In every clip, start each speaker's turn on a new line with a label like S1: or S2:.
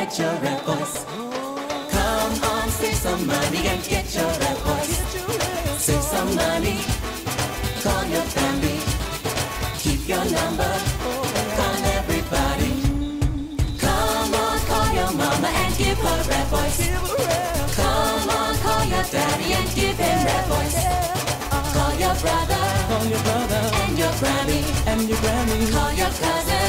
S1: get your invoice. Come on, save some money and get your invoice. Save some money, call your family, keep your number, call everybody. Come on, call your mama and give her invoice. Come on, call your daddy and give him invoice. Call your brother, and your granny, call your cousin,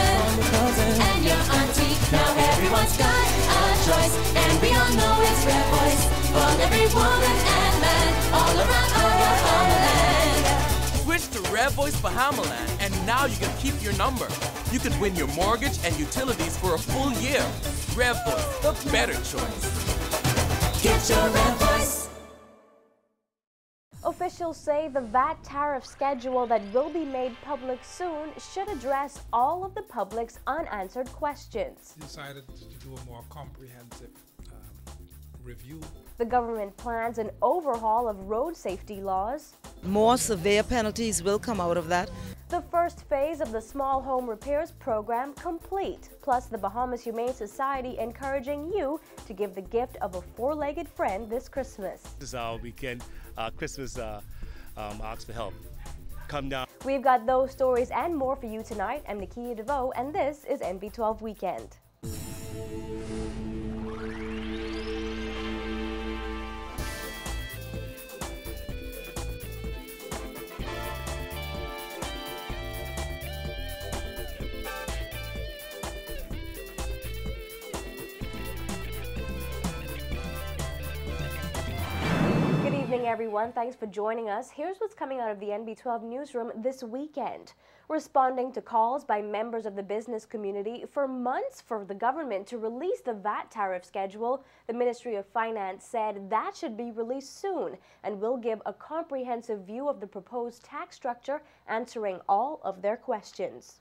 S1: and your auntie. Now everyone's got a choice, and we all know it's red voice for every woman and man all around our homeland.
S2: Switch to Red Voice for Hamaland, and now you can keep your number. You could win your mortgage and utilities for a full year. Red Voice, the better choice.
S1: Get your Red Voice.
S3: Officials say the VAT tariff schedule that will be made public soon should address all of the public's unanswered questions.
S4: Decided to do a more comprehensive review.
S3: The government plans an overhaul of road safety laws.
S5: More severe penalties will come out of that.
S3: The first phase of the Small Home Repairs program complete, plus the Bahamas Humane Society encouraging you to give the gift of a four-legged friend this Christmas.
S6: This is our weekend Christmas Ask for Help. Come down.
S3: We've got those stories and more for you tonight. I'm Nakia DeVoe, and this is NB12 Weekend. Everyone, thanks for joining us. Here's what's coming out of the NB12 newsroom this weekend. Responding to calls by members of the business community for months for the government to release the VAT tariff schedule, the Ministry of Finance said that should be released soon and will give a comprehensive view of the proposed tax structure, answering all of their questions.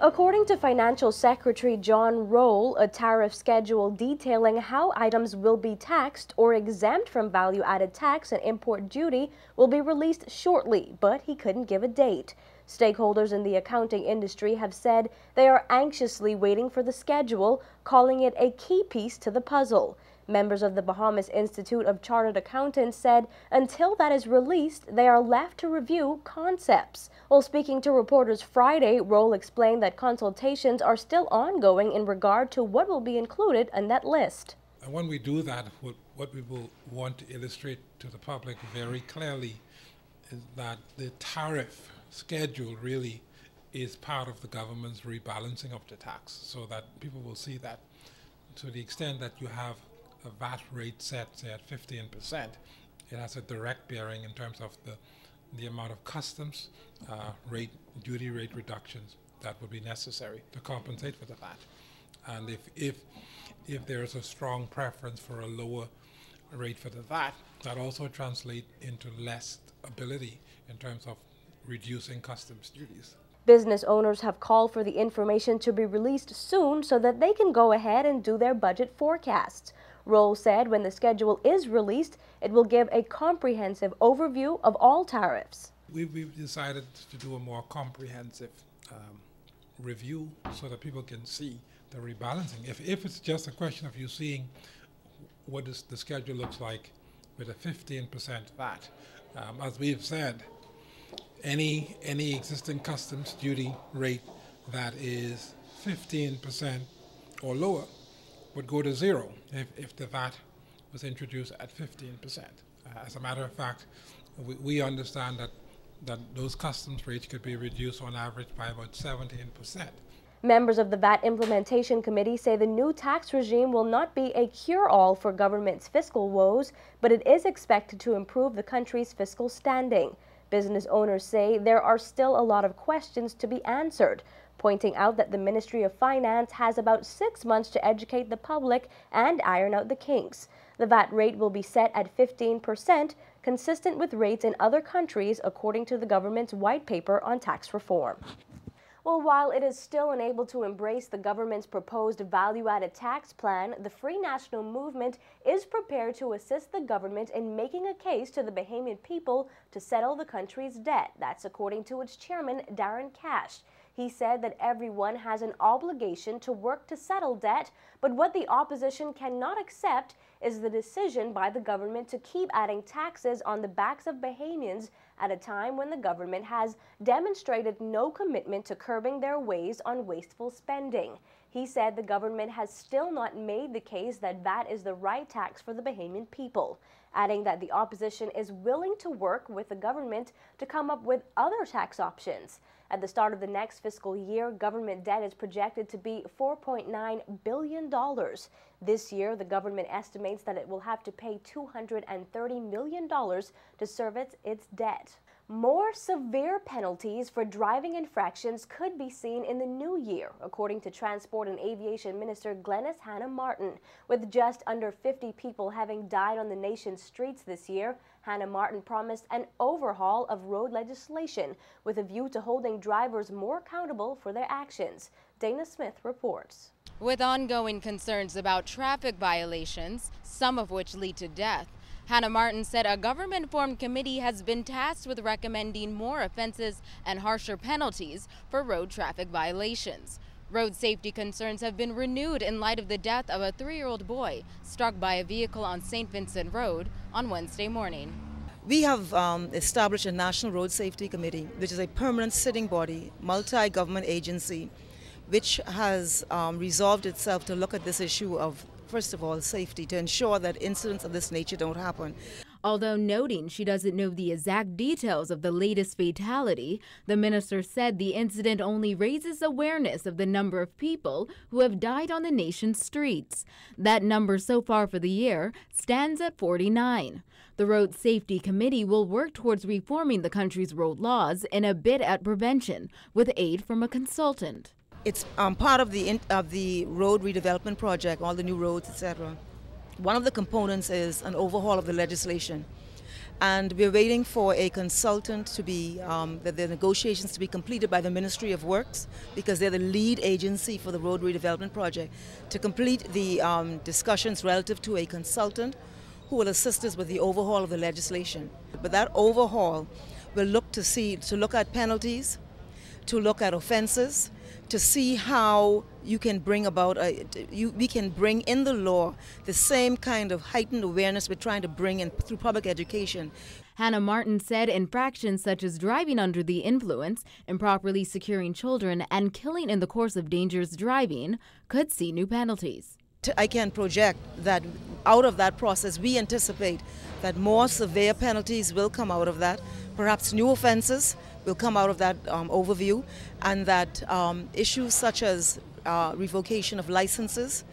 S3: According to Financial Secretary John Roll, a tariff schedule detailing how items will be taxed or exempt from value-added tax and import duty will be released shortly, but he couldn't give a date. Stakeholders in the accounting industry have said they are anxiously waiting for the schedule, calling it a key piece to the puzzle. Members of the Bahamas Institute of Chartered Accountants said until that is released, they are left to review concepts. While speaking to reporters Friday, Roll explained that consultations are still ongoing in regard to what will be included in that list.
S4: And when we do that, what we will want to illustrate to the public very clearly is that the tariff schedule really is part of the government's rebalancing of the tax, so that people will see that to the extent that you have a VAT rate set, say, at 15%, it has a direct bearing in terms of the amount of customs duty rate reductions that would be necessary to compensate for the VAT. And if there is a strong preference for a lower rate for the VAT, that also translates into less ability in terms of reducing customs duties.
S3: Business owners have called for the information to be released soon so that they can go ahead and do their budget forecasts. Roll said when the schedule is released, it will give a comprehensive overview of all tariffs.
S4: We've decided to do a more comprehensive review so that people can see the rebalancing. If it's just a question of you seeing what the schedule looks like with a 15% VAT, as we've said, any existing customs duty rate that is 15% or lower would go to zero if the VAT was introduced at 15%. As a matter of fact, we understand that those customs rates could be reduced on average by about 17%.
S3: Members of the VAT Implementation Committee say the new tax regime will not be a cure-all for government's fiscal woes, but it is expected to improve the country's fiscal standing. Business owners say there are still a lot of questions to be answered, pointing out that the Ministry of Finance has about 6 months to educate the public and iron out the kinks. The VAT rate will be set at 15%, consistent with rates in other countries, according to the government's white paper on tax reform. Well, while it is still unable to embrace the government's proposed value-added tax plan, the Free National Movement is prepared to assist the government in making a case to the Bahamian people to settle the country's debt. That's according to its chairman, Darren Cash. He said that everyone has an obligation to work to settle debt, but what the opposition cannot accept is the decision by the government to keep adding taxes on the backs of Bahamians at a time when the government has demonstrated no commitment to curbing their ways on wasteful spending. He said the government has still not made the case that VAT is the right tax for the Bahamian people, adding that the opposition is willing to work with the government to come up with other tax options. At the start of the next fiscal year, government debt is projected to be $4.9 billion. This year, the government estimates that it will have to pay $230 million to service its debt. More severe penalties for driving infractions could be seen in the new year, according to Transport and Aviation Minister Glenys Hannah Martin. With just under 50 people having died on the nation's streets this year, Hannah Martin promised an overhaul of road legislation with a view to holding drivers more accountable for their actions. Dana Smith reports.
S7: With ongoing concerns about traffic violations, some of which lead to death, Hannah Martin said a government-formed committee has been tasked with recommending more offenses and harsher penalties for road traffic violations. Road safety concerns have been renewed in light of the death of a 3-year-old boy struck by a vehicle on St. Vincent Road on Wednesday morning.
S5: We have established a National Road Safety Committee, which is a permanent sitting body, multi-government agency, which has resolved itself to look at this issue of, first of all, safety, to ensure that incidents of this nature don't happen.
S7: Although noting she doesn't know the exact details of the latest fatality, the minister said the incident only raises awareness of the number of people who have died on the nation's streets. That number so far for the year stands at 49. The Road Safety Committee will work towards reforming the country's road laws in a bid at prevention with aid from a consultant.
S5: It's part of the road redevelopment project, all the new roads, etc. One of the components is an overhaul of the legislation, and we're waiting for a consultant to be, the negotiations to be completed by the Ministry of Works, because they're the lead agency for the road redevelopment project, to complete the discussions relative to a consultant who will assist us with the overhaul of the legislation. But that overhaul will look at penalties, to look at offenses, to see how you can bring about, we can bring in the law the same kind of heightened awareness we're trying to bring in through public education.
S7: Hannah Martin said infractions such as driving under the influence, improperly securing children, and killing in the course of dangerous driving could see new penalties.
S5: I can project that out of that process, we anticipate that more severe penalties will come out of that. Perhaps new offenses will come out of that overview, and that issues such as revocation of licenses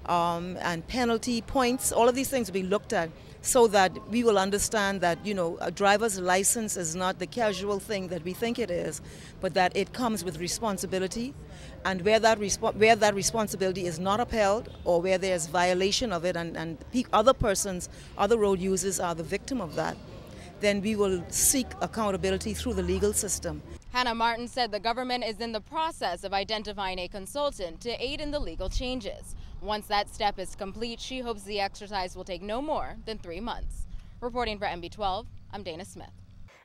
S5: and penalty points, all of these things will be looked at so that we will understand that, you know, a driver's license is not the casual thing that we think it is, but that it comes with responsibility, and where that responsibility is not upheld, or where there's violation of it, and other road users are the victim of that, then we will seek accountability through the legal system.
S7: Hannah Martin said the government is in the process of identifying a consultant to aid in the legal changes. Once that step is complete, she hopes the exercise will take no more than 3 months. Reporting for MB12, I'm Dana Smith.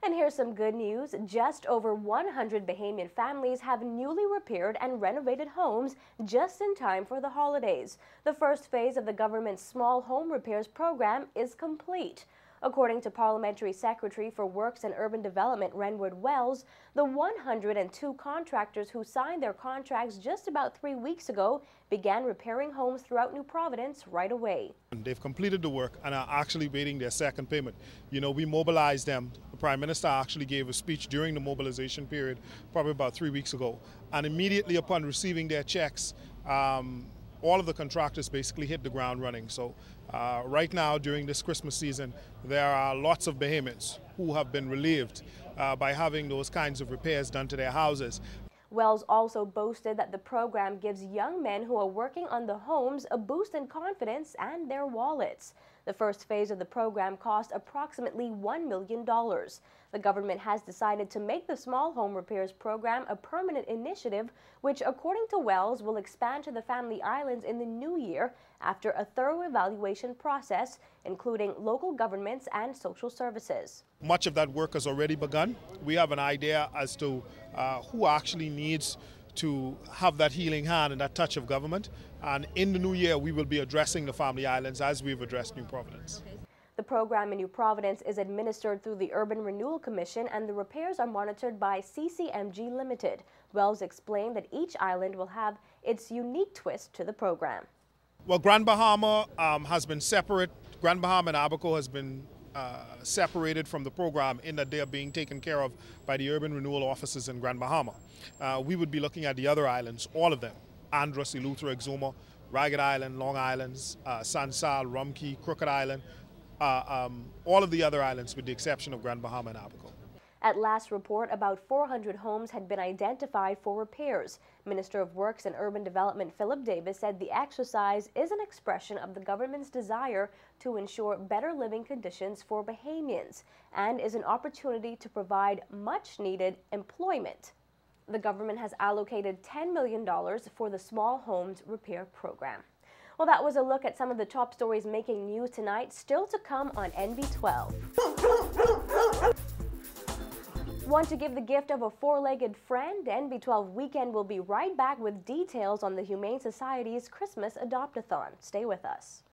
S3: And here's some good news. Just over 100 Bahamian families have newly repaired and renovated homes just in time for the holidays. The first phase of the government's small home repairs program is complete. According to Parliamentary Secretary for Works and Urban Development Renwood Wells, the 102 contractors who signed their contracts just about 3 weeks ago began repairing homes throughout New Providence right away.
S8: They've completed the work and are actually waiting their second payment. You know, we mobilized them. The Prime Minister actually gave a speech during the mobilization period, probably about 3 weeks ago. And immediately upon receiving their checks, all of the contractors basically hit the ground running. So right now, during this Christmas season, there are lots of Bahamians who have been relieved by having those kinds of repairs done to their houses.
S3: Wells also boasted that the program gives young men who are working on the homes a boost in confidence and their wallets. The first phase of the program cost approximately $1 million. The government has decided to make the small home repairs program a permanent initiative, which, according to Wells, will expand to the Family Islands in the new year after a thorough evaluation process, including local governments and social services.
S8: Much of that work has already begun. We have an idea as to who actually needs to have that healing hand and that touch of government. And in the new year, we will be addressing the Family Islands as we've addressed New Providence.
S3: The program in New Providence is administered through the Urban Renewal Commission, and the repairs are monitored by CCMG Limited. Wells explained that each island will have its unique twist to the program.
S8: Well, Grand Bahama has been separate. Grand Bahama and Abaco has been separated from the program in that they are being taken care of by the urban renewal offices in Grand Bahama. We would be looking at the other islands, all of them: Andros, Eleuthera, Exuma, Ragged Island, Long Islands, Sansal, Rumkey, Crooked Island, all of the other islands with the exception of Grand Bahama and Abaco.
S3: At last report, about 400 homes had been identified for repairs. Minister of Works and Urban Development Philip Davis said the exercise is an expression of the government's desire to ensure better living conditions for Bahamians and is an opportunity to provide much-needed employment. The government has allocated $10 million for the Small Homes Repair Program. Well, that was a look at some of the top stories making news tonight. Still to come on NB12. Want to give the gift of a four-legged friend? NB12 Weekend will be right back with details on the Humane Society's Christmas Adopt-a-thon. Stay with us.